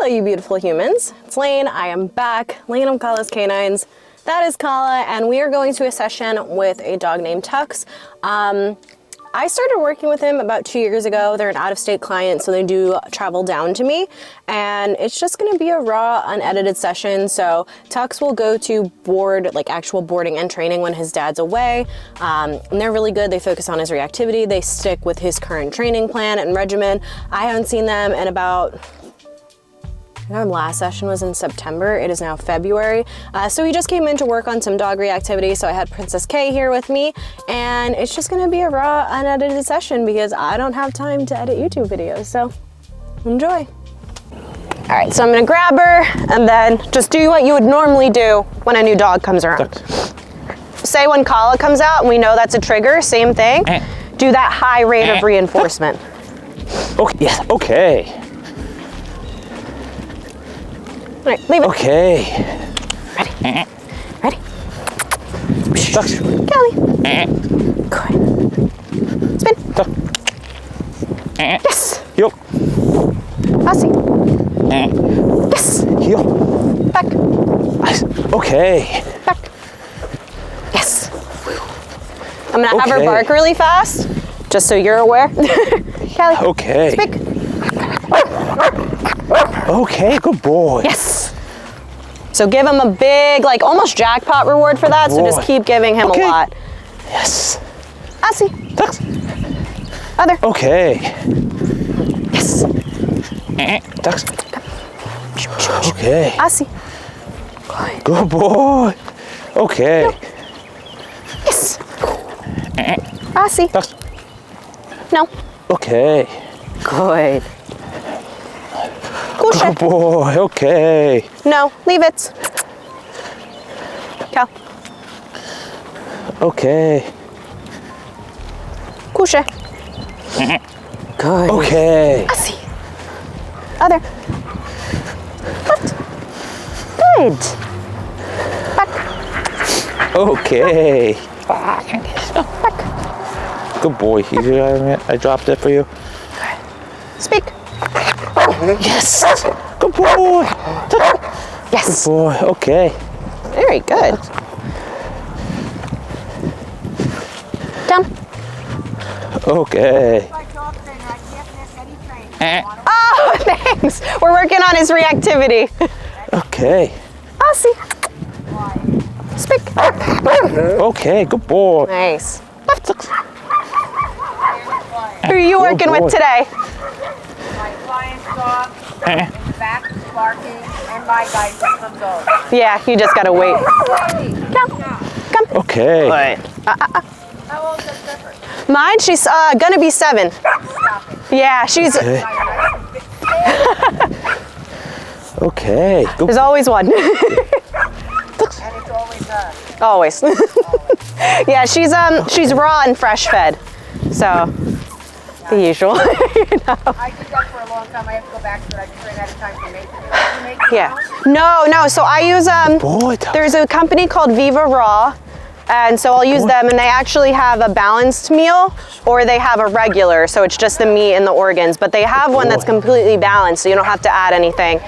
Hello, you beautiful humans. It's Lane. I am back. Lane of Kala's Canines. That is Kala, and we are going to a session with a dog named Tux. I started working with him about 2 years ago. They're an out-of-state client, so they do travel down to me, and it's just going to be a raw, unedited session. So Tux will go to board, like actual boarding and training when his dad's away, and they're really good. They focus on his reactivity. They stick with his current training plan and regimen. I haven't seen them in about, our last session was in September. It is now February. So he just came in to work on some dog reactivity. So I had Princess K here with me, and it's just gonna be a raw, unedited session because I don't have time to edit YouTube videos. So enjoy. All right, so I'm gonna grab her and then just do what you would normally do when a new dog comes around. Say when Kala comes out and we know that's a trigger, same thing. Do that high rate of reinforcement. Okay, yes, okay. All right, leave it. Okay. Ready? Ready? Duck. Kelly. Good. Spin. Duck. Yes. Yo. Aussie. Yes. Yo. Back. Okay. Back. Yes. I'm gonna have her bark really fast, just so you're aware. Kelly. Okay. Speak. Okay, good boy. Yes. So give him a big, like almost jackpot reward for that. So just keep giving him a lot. Yes. Aussie. Ducks. Other. Okay. Yes. Ducks. Okay. Aussie. Good boy. Okay. No. Yes. Aussie. Ducks. No. Okay. Good. Good boy. Okay. No, leave it. Cal. Okay. Couche. Good. Okay. Aussie. Other. Left. Good. Back. Okay. Back. Good boy. I dropped it for you. Speak. Yes. Good boy. Yes. Good boy. Okay. Very good. Down. Okay. Oh, thanks. We're working on his reactivity. Okay. Aussie. Speak. Okay. Good boy. Nice. Who are you working with today? My client's dog, in the back barking, and my guy just comes over. Yeah, you just gotta wait. Come. Okay. How old is that Clifford? Mine, she's gonna be 7. Stop it. Yeah, she's. Okay. Okay. Good. There's always one. And it's always us. Always. Yeah, she's raw and fresh fed, so the usual. You know? I did that for a long time. I have to go back to it. I just ran out of time to make it. You make it Yeah. now? No. So I use Boy. there's a company called Viva Raw, and so I'll use them, and they actually have a balanced meal, or they have a regular, so it's just the meat and the organs. But they have one that's completely balanced, so you don't have to add anything.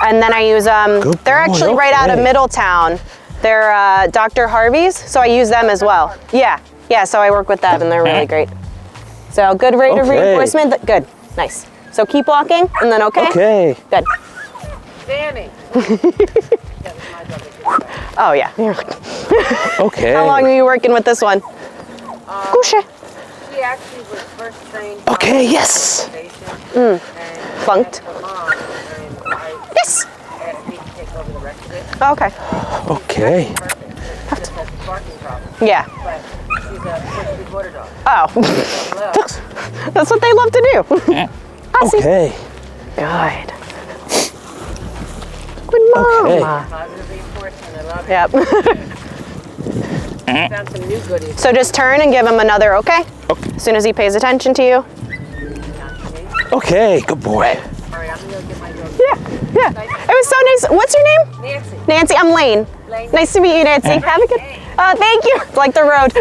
And then I use they're actually right out of Middletown. They're Dr. Harvey's, so I use them as well. Yeah. So I work with them, and they're really great. So good rate of reinforcement. Good. Nice. So keep walking, and then Okay. Good. Danny. Oh yeah. Okay. How long are you working with this one? Couche. She actually was first trained. Okay. Yes. Funked. Her mom, and I Yes. asked me to take over the rest of it. Okay. Okay. She just has a barking problem. Yeah. But she's a Portuguese water dog. Oh. Hello. That's what they love to do. Aussie. Okay. Good. Good mama. Positive reinforcement. I love it. Yep. Found some new goodies. So just turn and give him another, okay? As soon as he pays attention to you. Okay. Good boy. All right, I'm gonna go get my dog. Yeah. It was so nice. What's your name? Nancy. Nancy. I'm Lane. Lane. Nice to meet you, Nancy. Have a good. Thank you. Like the road.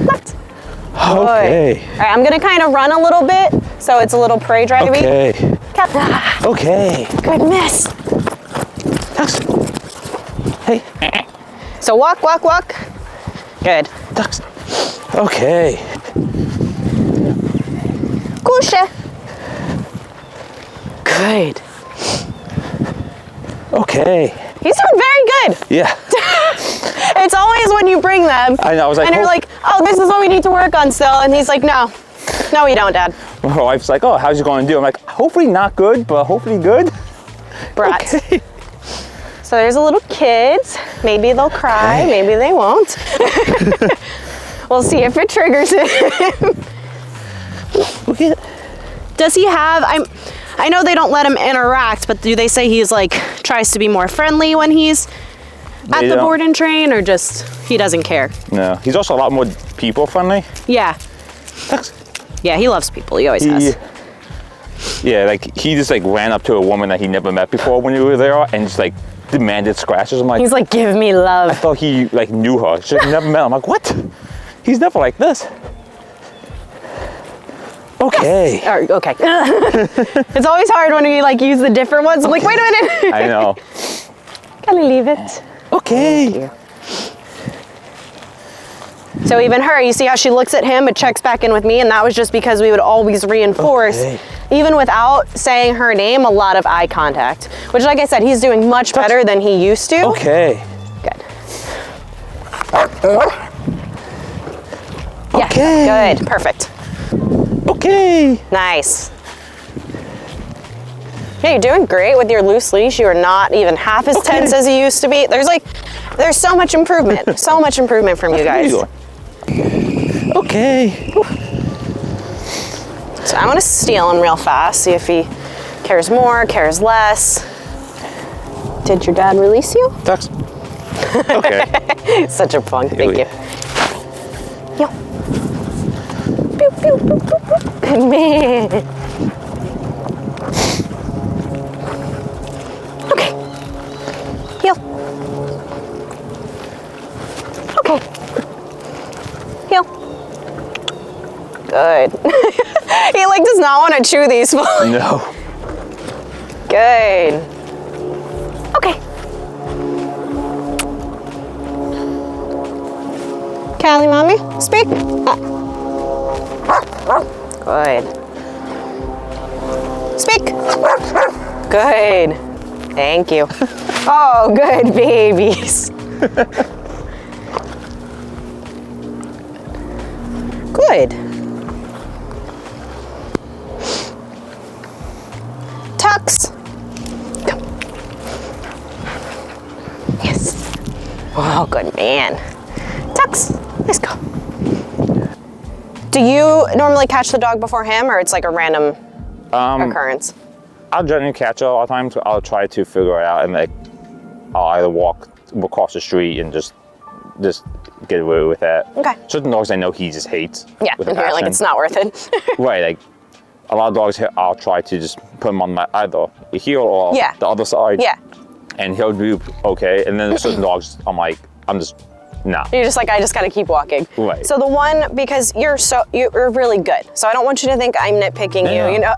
Left. Okay. All right, I'm gonna kind of run a little bit, so it's a little prey driving. Okay. Okay. Good miss. Tux. Hey. So walk, walk, walk. Good. Tux. Okay. Kusha. Good. Okay. He's doing very good. Yeah. It's always when you bring them. I know. I was like, and you're like, oh, this is what we need to work on still. And he's like, no, no, we don't, Dad. my wife's like, oh, how's he going to do? I'm like, hopefully not good, but hopefully good. Brats. Okay. So there's a little kids. Maybe they'll cry, maybe they won't. We'll see if it triggers it. Look at it. Does he have, I know they don't let him interact, but do they say he's like, tries to be more friendly when he's at the board and train, or just, he doesn't care? No, he's also a lot more people friendly. Yeah. Yeah, he loves people, he always has. Yeah, like he just like ran up to a woman that he never met before when we were there and just like demanded scratches. I'm like, He's like, give me I love. thought he like knew her. She never met him. I'm like, what? He's never like this. Okay. Okay. It's always hard when we like use the different ones. I'm like, wait a minute. I know. Can I leave it? Okay. So even her, you see how she looks at him but checks back in with me, and that was just because we would always reinforce, even without saying her name, a lot of eye contact. Which, like I said, he's doing much better than he used to. Okay. Good. Okay. Yeah, good, perfect. Okay. Nice. Yeah, you're doing great with your loose leash. You are not even half as tense as you used to be. There's so much improvement. So much improvement from you guys. Okay. So I'm gonna steal him real fast, see if he cares more, cares less. Did your dad release you? Tux. Okay. Such a punk, thank you. you. Yo. Pew, pew, pew, pew, pew. Good man. Okay. Heel. Okay. Heel. Good. He like does not want to chew these fully. No. Good. Okay. Callie, mommy, speak. Good. Speak. Good. Thank you. Oh, good babies. Good. Tux. Come. Yes. Oh, good man. Tux. Let's go. Do you normally catch the dog before him, or it's like a random occurrence? I'll generally catch it a lot of times. I'll try to figure it out, and like I'll either walk across the street and just get away with that. Okay. Certain dogs I know he just hates. Yeah, with a and you're like, passion. it's not worth it. Right, like a lot of dogs, I'll try to just put him on my either heel or Yeah. the other side. Yeah. And he'll do okay. And then certain dogs, I'm just, nah. You're just like, I just gotta keep walking. Right. So the one, because you're really good. So I don't want you to think I'm nitpicking Yeah. you. You know,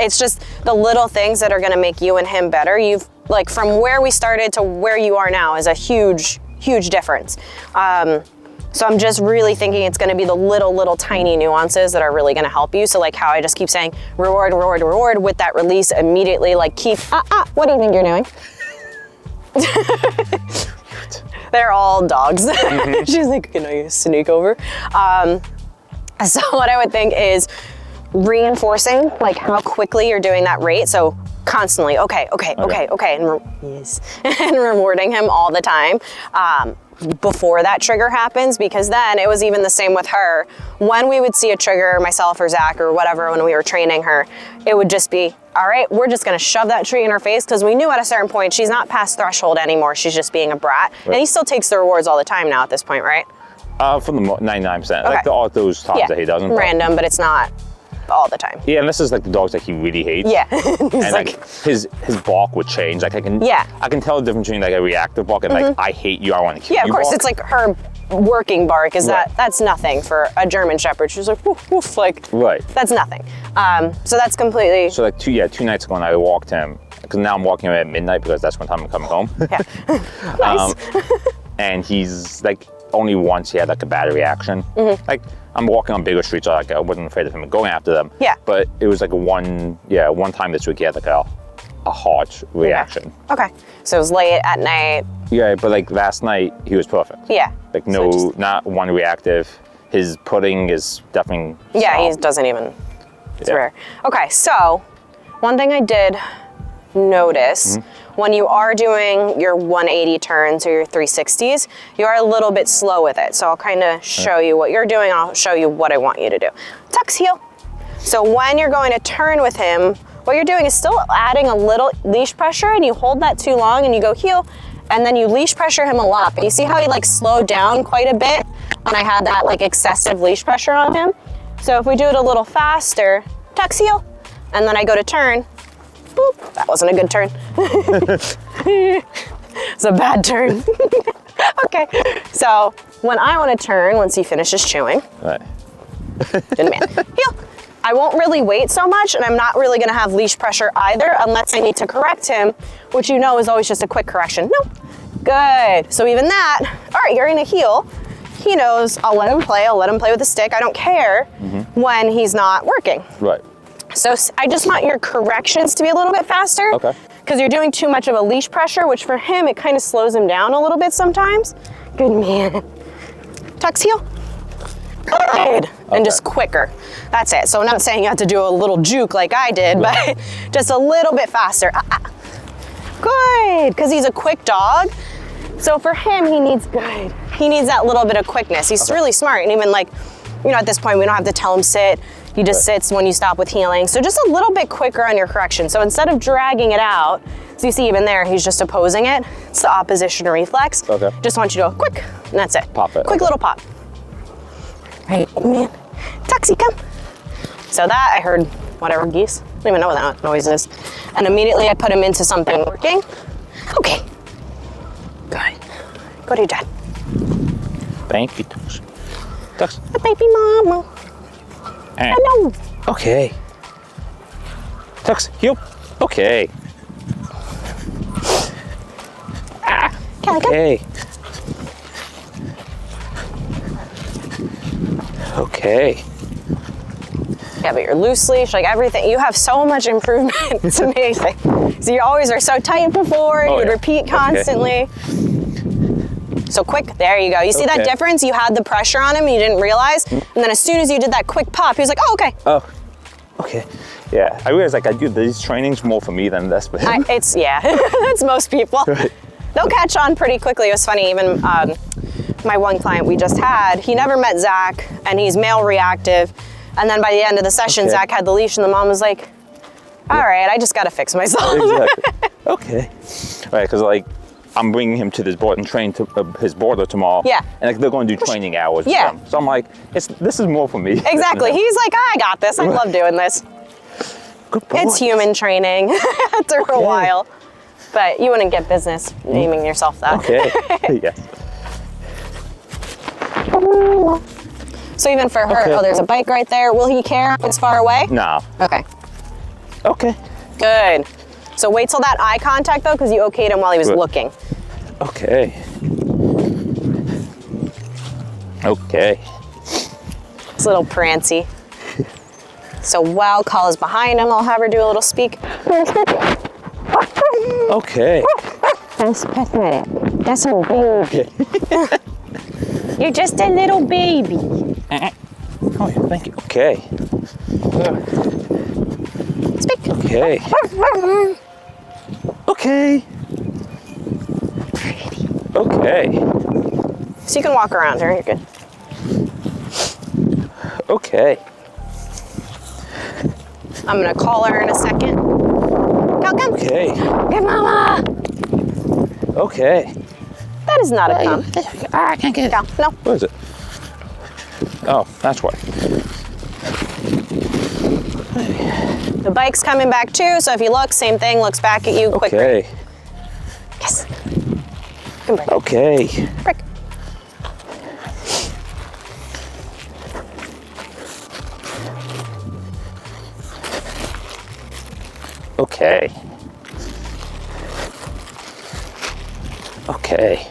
it's just the little things that are gonna make you and him better. You've like from where we started to where you are now is a huge, huge difference. So I'm just really thinking it's gonna be the little tiny nuances that are really gonna help you. So like how I just keep saying reward, reward, reward with that release immediately, like keep, what do you think you're doing? They're all dogs. Mm-hmm. She's like, can I sneak over? So what I would think is reinforcing like how quickly you're doing that rate. So constantly, okay, and yes, and rewarding him all the time before that trigger happens, because then it was even the same with her. When we would see a trigger, myself or Zach or whatever, when we were training her, it would just be, all right, we're just gonna shove that treat in her face, because we knew at a certain point she's not past threshold anymore. She's just being a brat. Right. And he still takes the rewards all the time now at this point, right? For the 99%, Okay. like all those times that he doesn't. Random, but it's not all the time. Yeah, and this is like the dogs that he really hates. Yeah. And like his bark would change. Like I can tell the difference between like a reactive bark and like I hate you, I want to kill you. Yeah, of course. bark. It's like her working bark is Right. that's nothing for a German Shepherd. She's like, woof, woof, like, Right. that's nothing. So that's completely, So like 2 nights ago when I walked him, because now I'm walking him at midnight because that's when time I'm coming home. yeah. Nice. And he's like, only once he had like a bad reaction. Like I'm walking on bigger streets, so like I wasn't afraid of him going after them. Yeah. But it was like one time this week he had like a harsh reaction. Okay. So it was late at night. Yeah, but like last night he was perfect. Yeah. Like So no, just- not one reactive. His pudding is definitely Yeah, he solid. doesn't even, it's Yeah. rare. Okay, so one thing I did notice, when you are doing your 180 turns or your 360s, you are a little bit slow with it. So I'll kind of show you what you're doing, and I'll show you what I want you to do. Tucks heel. So when you're going to turn with him, what you're doing is still adding a little leash pressure, and you hold that too long and you go heel, and then you leash pressure him a lot. But you see how he like slowed down quite a bit when I had that like excessive leash pressure on him? So if we do it a little faster, tucks heel, and then I go to turn, boop, that wasn't a good turn. It's a bad turn. Okay, so when I want to turn, once he finishes chewing, Right. good man, heel. I won't really wait so much, and I'm not really gonna have leash pressure either unless I need to correct him, which you know is always just a quick correction. No, good. So even that, all right, you're gonna heel. He knows I'll let him play with the stick. I don't care when he's not working. Right. So I just want your corrections to be a little bit faster. Okay. Because you're doing too much of a leash pressure, which for him, it kind of slows him down a little bit sometimes. Good man. Tucks heel. Good. And just quicker. That's it. So I'm not saying you have to do a little juke like I did, but just a little bit faster. Good, because he's a quick dog. So for him, he needs that little bit of quickness. He's really smart. And even like, at this point, we don't have to tell him sit. He just sits when you stop with healing. So just a little bit quicker on your correction. So instead of dragging it out, so you see even there, he's just opposing it. It's the opposition reflex. Okay. Just want you to go quick, and that's it. Pop it, Quick okay. little pop. Right, man. Tuxie, come. So that, I heard whatever geese. I don't even know what that noise is. And immediately I put him into something working. Okay. Good. Go to your dad. Thank you, Tux. Tux. Baby mama. Hello. Okay. Tux, heel. Okay. Kelly, come. Okay. Okay. Yeah, but you're loose leash, like everything. You have so much improvement. It's amazing. So you always are so tight before, and Oh, you'd yeah. repeat constantly. So quick, there you go. You see that Okay. difference? You had the pressure on him and you didn't realize. And then as soon as you did that quick pop, he was like, oh, okay. Oh. Okay. Yeah. I realize like I do these trainings more for me than this for him. It's most people. Right. They'll catch on pretty quickly. It was funny, even my one client we just had, he never met Zach, and he's male reactive. And then by the end of the session, Okay. Zach had the leash, and the mom was like, all right, I just got to fix myself. Exactly. Okay. Right, because like I'm bringing him to this board and train to his boarder tomorrow. Yeah. And like they're going to do training hours. Yeah. With them. So I'm like, this is more for me. Exactly. He's like, I got this. I love doing this. Good boy. It's human training after a while. But you wouldn't get business naming yourself that. Okay. Yes. So even for her, Okay. oh, there's a bike right there. Will he care if it's far away? No. Okay. Okay. Good. So wait till that eye contact though, because you okayed him while he was Good. looking. Okay. Okay. It's a little prancy. So while Kala's behind him, I'll have her do a little speak. Okay. That's pathetic. That's a baby. You're just a little baby. Oh, yeah, thank you. Okay. Speak. Okay. Okay. Okay. So you can walk around her. You're good. Okay. I'm gonna call her in a second. Cal, come. Okay. Good mama. Okay. That is not a come. I can't get it. Cal, no. Where is it? Oh, that's why. The bike's coming back too, so if you look, same thing, looks back at you quicker. Okay. Yes. Come break. Okay. Break. Okay. Okay.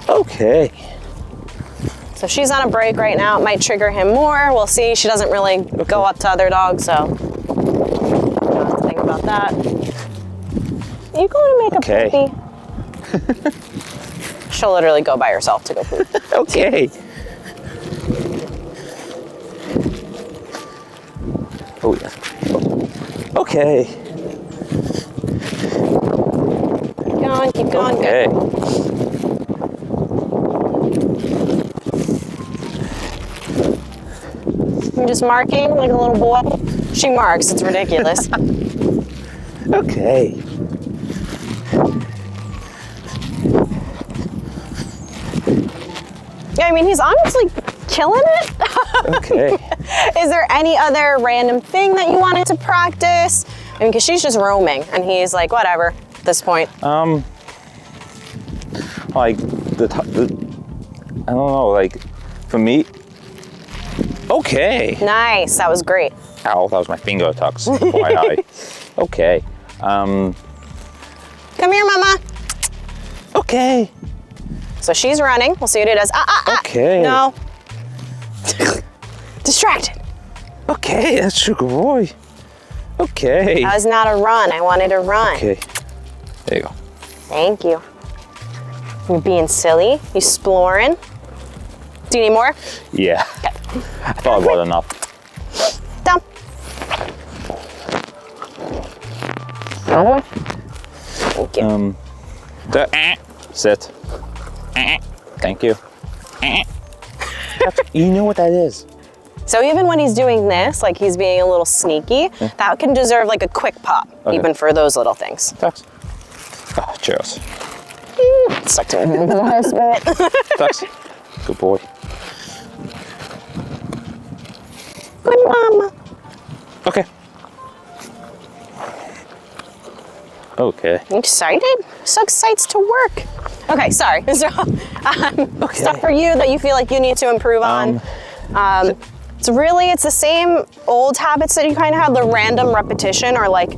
Okay. So if she's on a break right now, it might trigger him more. We'll see. She doesn't really go up to other dogs, so don't have to think about that. Are you going to make Okay. a poopy? She'll literally go by herself to go poop. Okay. Oh, yeah. Okay. Keep going, Okay. good. You're just marking like a little boy. She marks, it's ridiculous. Okay. Yeah, I mean, he's honestly killing it. Okay. Is there any other random thing that you wanted to practice? I mean, because she's just roaming, and he's like, whatever, at this point. Like I don't know, like for me. Okay. Nice, that was great. Ow, that was my finger tucks. FYI. Okay. Come here, mama. Okay. So she's running. We'll see what it does. Okay. No. Distracted. Okay, that's Sugar Boy. Okay. That was not a run. I wanted a run. Okay. There you go. Thank you. You're being silly. You exploring. Do you need more? Yeah. Okay. I thought I got enough. Down. Thank you. Sit. Thank you. You know what that is. So even when he's doing this, like he's being a little sneaky, that can deserve like a quick pop, even for those little things. Tux. Oh, cheers. Stuck to me. Tux. Good boy. Good mama. Okay. Okay. You excited? So excited to work. Okay, sorry. So, stuff for you that you feel like you need to improve on. It's the same old habits that you kind of have, the random repetition or like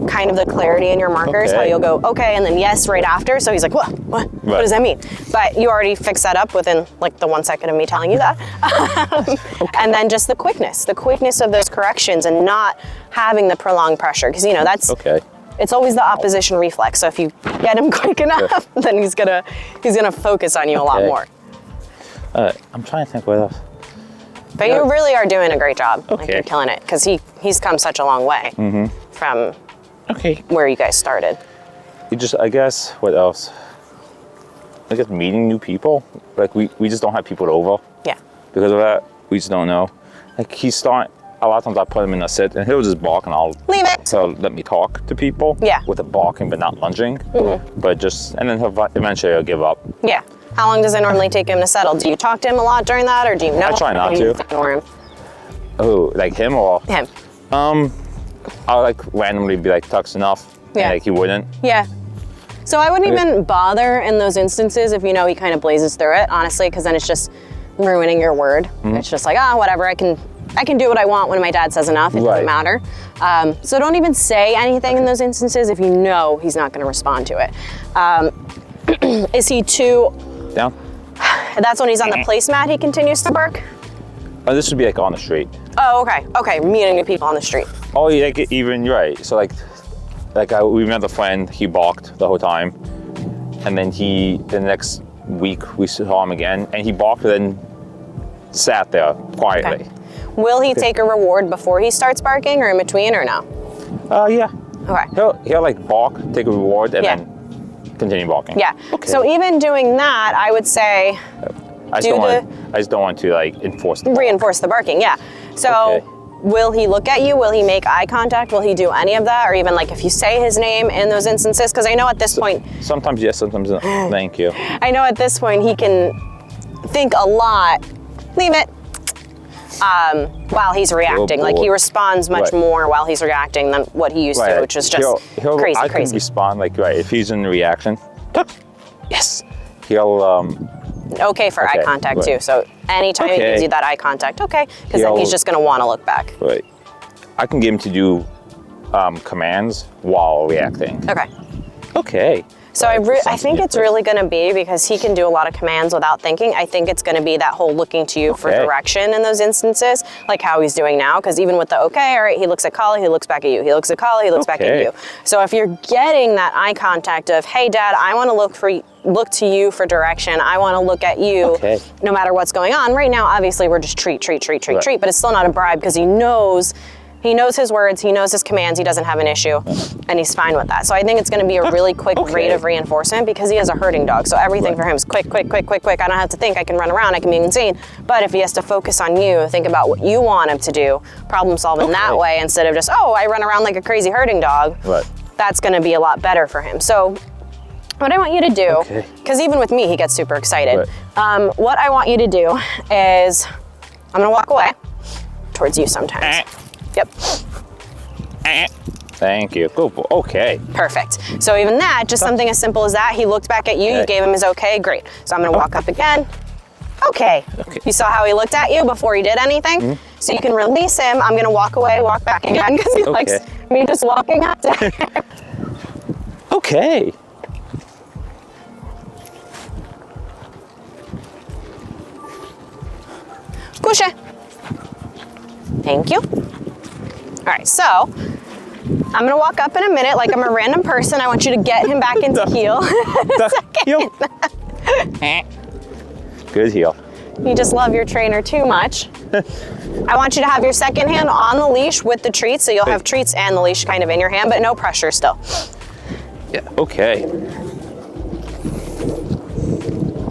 kind of the clarity in your markers, how Okay. you'll go, okay, and then yes right after. So he's like, what? What does that mean? But you already fixed that up within like the 1 second of me telling you that. And then just the quickness of those corrections and not having the prolonged pressure. Because, you know, that's, Okay. it's always the opposition reflex. So if you get him quick enough, then he's gonna focus on you a lot Okay. more. I'm trying to think what else. But you really are doing a great job. Like Okay. you're killing it because he's come such a long way from Okay. where you guys started. I guess, what else? I guess meeting new people. Like we just don't have people over. Yeah. Because of that, we just don't know. Like a lot of times I put him in a sit and he'll just bark and I'll Leave it. So let me talk to people. Yeah. With the barking but not lunging. But and then eventually he'll give up. Yeah. How long does it normally take him to settle? Do you talk to him a lot during that, or do you know? I try not or do you to. Ignore him. Oh, like him or? Him. I'll like randomly be like, Tux, enough. Yeah. And like he wouldn't. Yeah. So I wouldn't even bother in those instances if you know he kind of blazes through it, honestly, because then it's just ruining your word. It's just like, whatever, I can do what I want when my dad says enough. It doesn't matter. So don't even say anything in those instances if you know he's not going to respond to it. Is he too? Down. That's when he's on the placemat. He continues to bark. Oh, this would be like on the street. Oh, okay. Okay, meeting new people on the street. Oh, yeah, like even right. So like we met a friend. He balked the whole time, and then the next week we saw him again, and he balked and then sat there quietly. Okay. Will he take a reward before he starts barking, or in between, or no? Yeah. Okay. He'll like bark, take a reward, and Yeah. then continue barking. Yeah. Okay. So even doing that, I would say I just don't want to like enforce the bark. reinforce the barking. Yeah. So. Okay. Will he look at you? Will he make eye contact? Will he do any of that? Or even like if you say his name in those instances? Because I know at this point, Sometimes yes, sometimes no. Thank you. I know at this point he can think a lot. Leave it. While he's reacting. Like he responds much more while he's reacting than what he used to, which is just crazy. I can respond like, right, if he's in reaction, yes, he'll, Okay for eye contact too. So anytime he gives you that eye contact, okay, because then he's just gonna want to look back. right. I can get him to do commands while reacting. Okay. Okay. So I think it's really going to be, because he can do a lot of commands without thinking, I think it's going to be that whole looking to you for direction in those instances, like how he's doing now. Because even with the okay, all right, he looks at Kala, he looks back at you. He looks at Kala, he looks back at you. So if you're getting that eye contact of, hey, Dad, I want to look to you for direction. I want to look at you no matter what's going on. Right now, obviously, we're just treat, but it's still not a bribe because he knows his words, he knows his commands, he doesn't have an issue, and he's fine with that. So I think it's gonna be a really quick rate of reinforcement because he has a herding dog. So everything for him is quick. I don't have to think, I can run around, I can be insane. But if he has to focus on you, think about what you want him to do, problem solve in that way instead of just, oh, I run around like a crazy herding dog. That's gonna be a lot better for him. So what I want you to do, because even with me, he gets super excited. What I want you to do is, I'm gonna walk away towards you sometimes. Yep. Thank you. Good boy. Okay. Perfect. So even that, just something as simple as that, he looked back at you, you gave him his okay, great. So I'm gonna walk up again. Okay. You saw how he looked at you before he did anything? So you can release him. I'm gonna walk away, walk back again, because he likes me just walking up to him. Okay. Couche. Thank you. All right, so I'm gonna walk up in a minute like I'm a random person. I want you to get him back into heel. Heel. Good heel. You just love your trainer too much. I want you to have your second hand on the leash with the treats, so you'll have treats and the leash kind of in your hand, but no pressure still. Yeah, okay.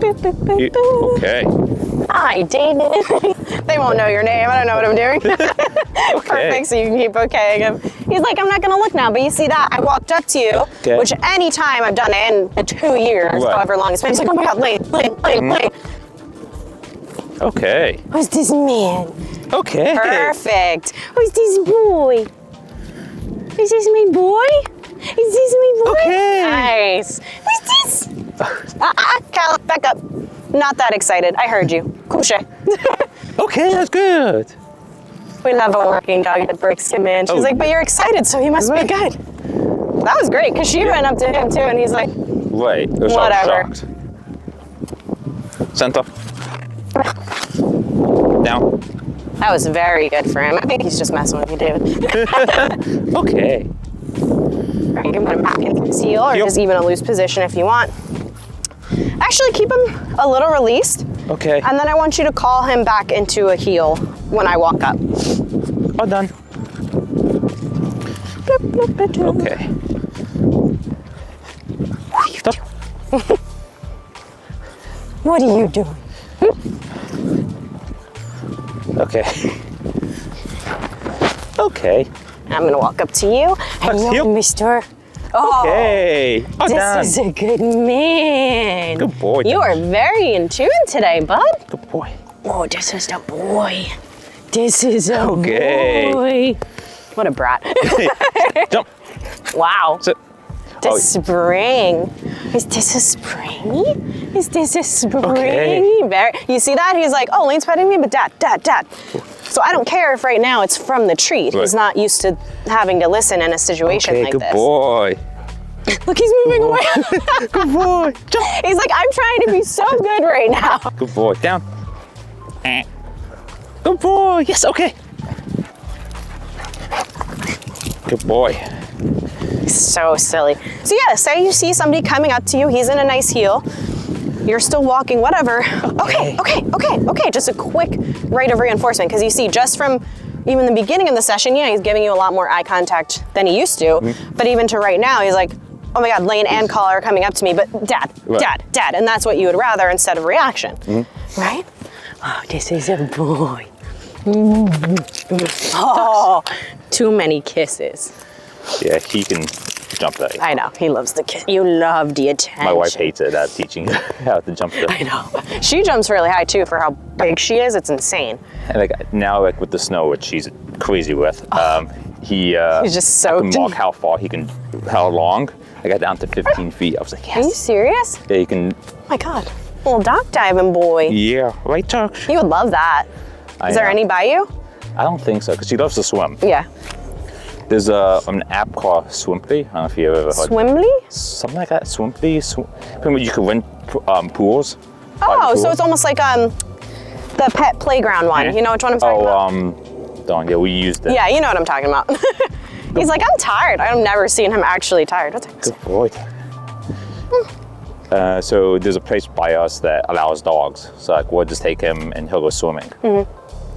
Okay. Hi, David. They won't know your name. I don't know what I'm doing. Perfect, so you can keep okaying him. He's like, I'm not gonna look now, but you see that? I walked up to you, which any time I've done it in 2 years, however long it's been, he's like, oh my God, Lane. Okay. Who's this man? Okay. Perfect. Who's this boy? Is this my boy? Is this my boy? Okay. Nice. Who's this? Cal, back up. Not that excited. I heard you. Couche. Okay, that's good. We love a working dog that breaks him in. She's like, but you're excited, so he must be good. That was great, because she went up to him too, and he's like, whatever. Center. Down. That was very good for him. I think he's just messing with you, David. Okay. Right, give him back into his heel, or just even a loose position if you want. Actually, keep him a little released. Okay. And then I want you to call him back into a heel when I walk up. All done. Okay. Stop. What are you doing? Okay. Okay. I'm gonna walk up to you. Hello, Mr. Oh, okay. All done. This is a good man. Good boy. You are very in tune today, bud. Good boy. Oh, this is the boy. This is a boy. What a brat. Jump. Wow. Sit. The spring. Is this a spring? Is this a spring? Okay. You see that? He's like, oh, Lane's petting me, but dad. So I don't care if right now it's from the treat. He's not used to having to listen in a situation like this. Good boy. Look, he's moving away. Good boy. Jump. He's like, I'm trying to be so good right now. Good boy. Down. Good boy. Yes, okay. Good boy. So silly. So yeah, say you see somebody coming up to you, he's in a nice heel, you're still walking, whatever. Okay. Just a quick rate of reinforcement, because you see just from even the beginning of the session, yeah, he's giving you a lot more eye contact than he used to, but even to right now, he's like, oh my God, Lane and Kala are coming up to me, but dad, and that's what you would rather instead of reaction, right? Oh, this is a boy. Oh, too many kisses. Yeah, he can jump that. I know, he loves the kiss. You love the attention. My wife hates it at teaching how to jump. I know. She jumps really high too for how big she is. It's insane. And like now, like with the snow, which she's crazy with, he's just so. I can mark how long. I got down to 15 feet. I was like, yes. Are you serious? Yeah, you can. Oh my God, little dock diving boy. Yeah, right, Chuck. You would love that. Is there any by you? I don't think so, because she loves to swim. Yeah. There's an app called Swimply. I don't know if you've ever heard. Swimbly? Something like that. Swimply. You can rent pools. Oh, so it's almost like the pet playground one. You know which one I'm talking about? Darn, yeah, we used it. Yeah, you know what I'm talking about. He's like, I'm tired. I've never seen him actually tired. What's Good boy. So there's a place by us that allows dogs. So like we'll just take him and he'll go swimming.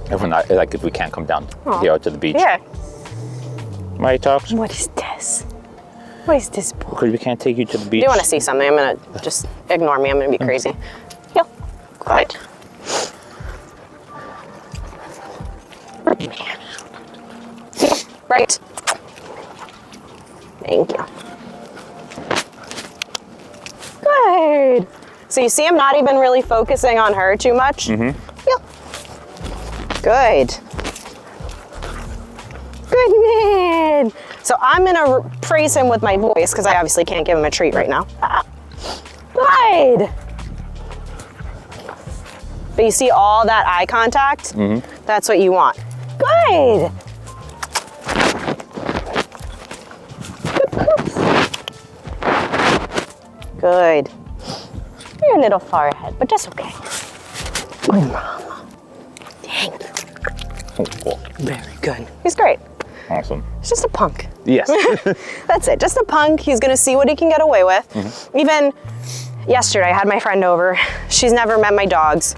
If we're not, like if we can't come down here to the beach. Yeah. Right, Tux? What is this? What is this boy? Because we can't take you to the beach. Do you want to see something? I'm going to just ignore me. I'm going to be crazy. Yeah. Good. Right. Thank you. Good. So you see I'm not even really focusing on her too much? Yeah. Good. Good man. So I'm gonna praise him with my voice because I obviously can't give him a treat right now. Good. But you see all that eye contact? That's what you want. Good. Good. You're a little far ahead, but that's okay. Good mama. Thank you. Cool. Very good. He's great. Awesome. He's just a punk. Yes. That's it, just a punk. He's gonna see what he can get away with. Even yesterday, I had my friend over. She's never met my dogs.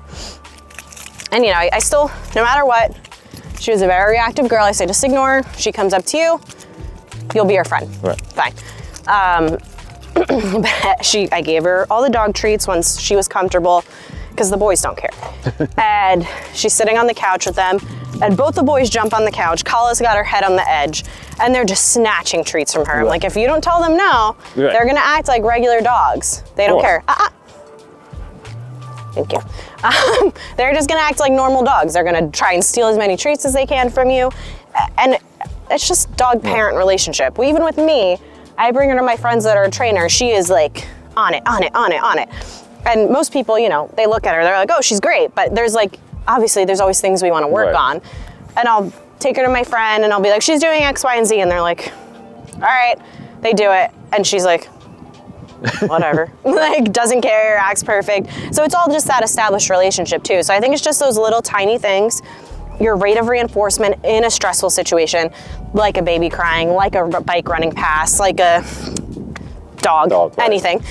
And you know, I still, no matter what, she was a very reactive girl. I say, just ignore her. She comes up to you, you'll be her friend. Right. Fine. But I gave her all the dog treats once she was comfortable, because the boys don't care. And she's sitting on the couch with them, and both the boys jump on the couch. Kala's got her head on the edge, and they're just snatching treats from her. I'm like, if you don't tell them no, they're gonna act like regular dogs. They don't care. Thank you. They're just gonna act like normal dogs. They're gonna try and steal as many treats as they can from you. And it's just dog-parent relationship. Well, even with me, I bring her to my friends that are trainers. She is like on it. And most people, you know, they look at her, they're like, oh, she's great. But there's like, obviously there's always things we want to work on. And I'll take her to my friend and I'll be like, she's doing X, Y, and Z. And they're like, all right, they do it. And she's like, whatever. Like, doesn't care, acts perfect. So it's all just that established relationship too. So I think it's just those little tiny things, your rate of reinforcement in a stressful situation, like a baby crying, like a bike running past, like a dog anything.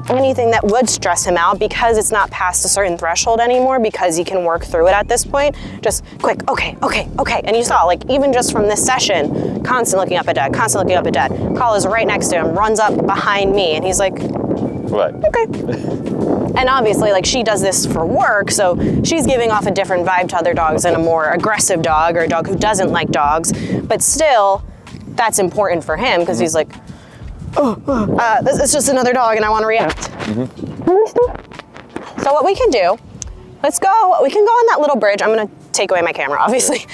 Anything that would stress him out, because it's not past a certain threshold anymore, because he can work through it at this point. Just quick, okay. And you saw, like, even just from this session, constant looking up at dad. Kala's right next to him, runs up behind me, and he's like, okay. And obviously, like, she does this for work, so she's giving off a different vibe to other dogs than a more aggressive dog or a dog who doesn't like dogs. But still, that's important for him, because he's like, this is just another dog and I want to react. So what we can do, we can go on that little bridge. I'm going to take away my camera, obviously.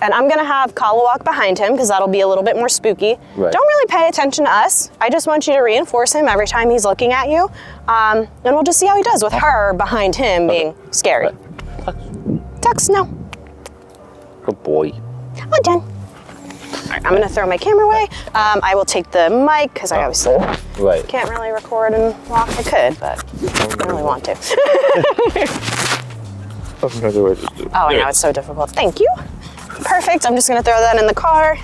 And I'm going to have Kala walk behind him, because that'll be a little bit more spooky. Don't really pay attention to us. I just want you to reinforce him every time he's looking at you. And we'll just see how he does with her behind him being scary. Tux, no. Good boy. I'm done. All right, I'm going to throw my camera away. I will take the mic, because I obviously can't really record and walk. I could, but I don't really want to. Oh, I know, it's so difficult. Thank you. Perfect. I'm just going to throw that in the car.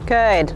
Good.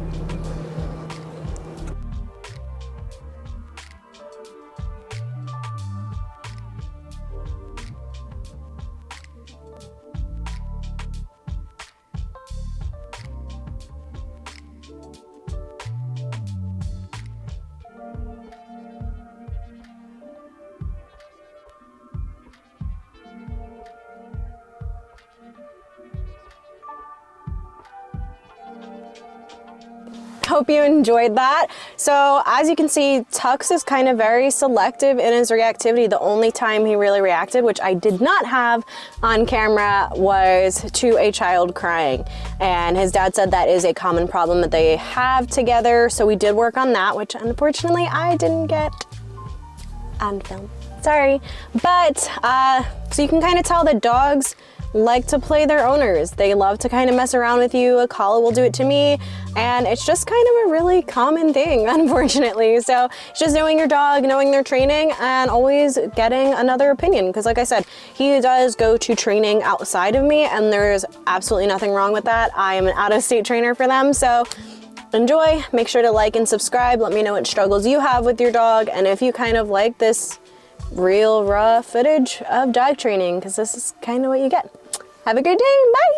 hope you enjoyed that. So as you can see, Tux is kind of very selective in his reactivity. The only time he really reacted, which I did not have on camera, was to a child crying. And his dad said that is a common problem that they have together. So we did work on that, which unfortunately I didn't get on film. Sorry. But so you can kind of tell that dogs like to play their owners. They love to kind of mess around with you. A collie will do it to me, and it's just kind of a really common thing, unfortunately. So it's just knowing your dog, knowing their training, and always getting another opinion. Because like I said, he does go to training outside of me, and there's absolutely nothing wrong with that. I am an out-of-state trainer for them, so enjoy. Make sure to like and subscribe. Let me know what struggles you have with your dog, and if you kind of like this real raw footage of dog training, because this is kind of what you get. Have a good day. Bye.